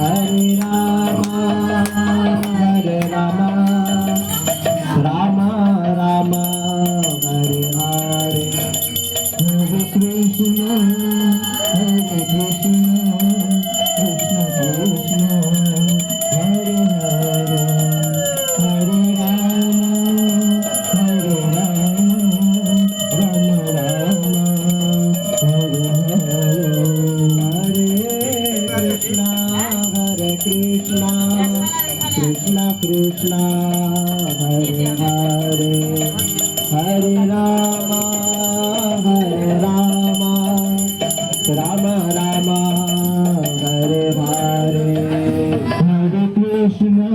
Hare Rama, Hare Rama, Rama Rama, Hare Hare, Hare Krishna, Hare Krishna, Krishna Krishna, Hare Hare, Hare Rama, Hare Rama, Rama Rama, Hare Hare, Hare Krishna, Hare Krishna, Krishna Krishna, Hare Hare, Hare Rama, Hare Rama, Rama Rama, Hare Hare, Hare Krishna,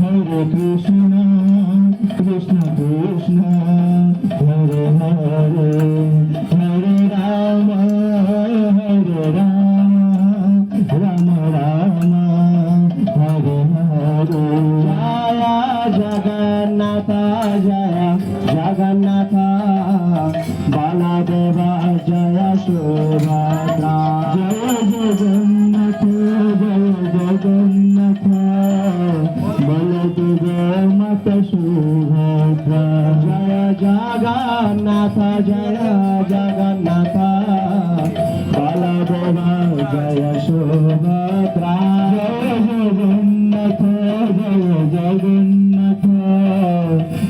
Hare Krishna, Krishna Krishna, Hare Hare, Hare Rama, Hare Rama, Rama Rama, Hare Hare, Jaya Jagannatha, Jaya Jagannatha, Baladeva, Jaya Subhadra, Jaya Jagannatha, Jaya Jagannatha, Baladeva Mata Subhadra, Jaya Jagannatha, Jaya Jagannatha, Baladeva Jaya Subhadra, Jaya Jagannatha, Jaya Jagannatha,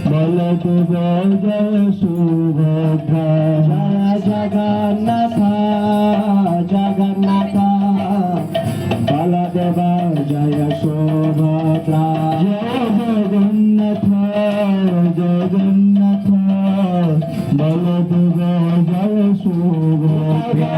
Baladeva Jaya Subhadra, Jaya Jagannatha, Jagannatha, Baladeva Jaya Subhadra, Jaya Jagannatha, Jagannatha, Baladeva Jaya Subhadra,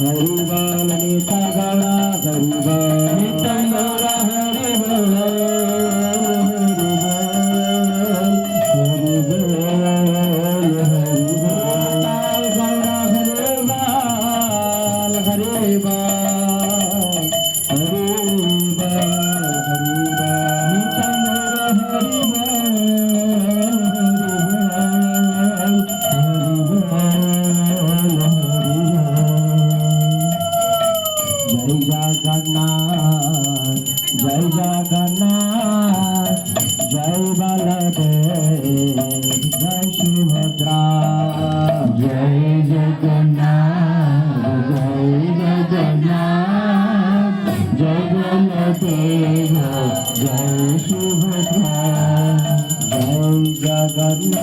Haribal Nita Gaura, Haribal Nita Gaura, Haribal, Haribal, Haribal, Haribal, Nita Jagannath, Jai Jagannath, Jai Baladev, Jai Subhadra, Jai Jagannath, Jai Jagannath, Jai Baladev, Jai Subhadra, Jai Jagannath,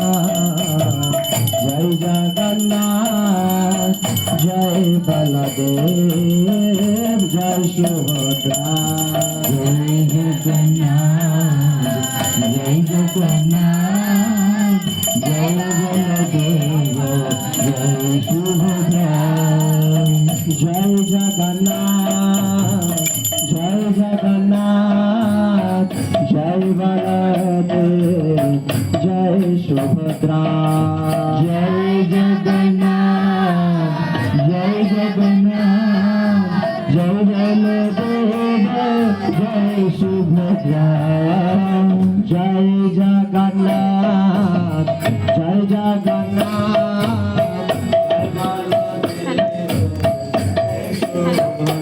Jai Jagannath, Jai Baladev, Jai Subhadra, Jai Jagannath, Jai Jagannath, Jai Baladev, Jai Subhadra, Jai Jagannath, Jai Jagannath, Jai Baladev, Jai Subhadra, Jai Jagannath, Jai Jagannath, Jai Baladev, Jai Subhadra, Jai Jagannath, Jai Jagannath,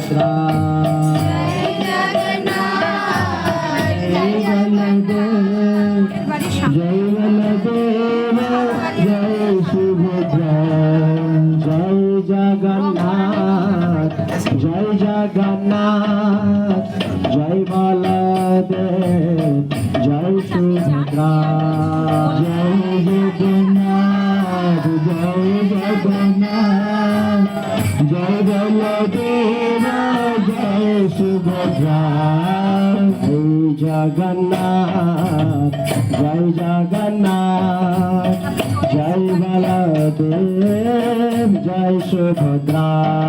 Subhadra, Jai Baladev, Jai Baladev, Jai Subhadra, Jai Jagannath, Jai Jagannath, Jai Baladev, Jai Subhadra, Jai Jagannath, Jai Jagannath, Jai Baladev, Jai Subhadra, Jai Jagannath, Jai Jagannath, Jai Baladev, Jai Subhadra.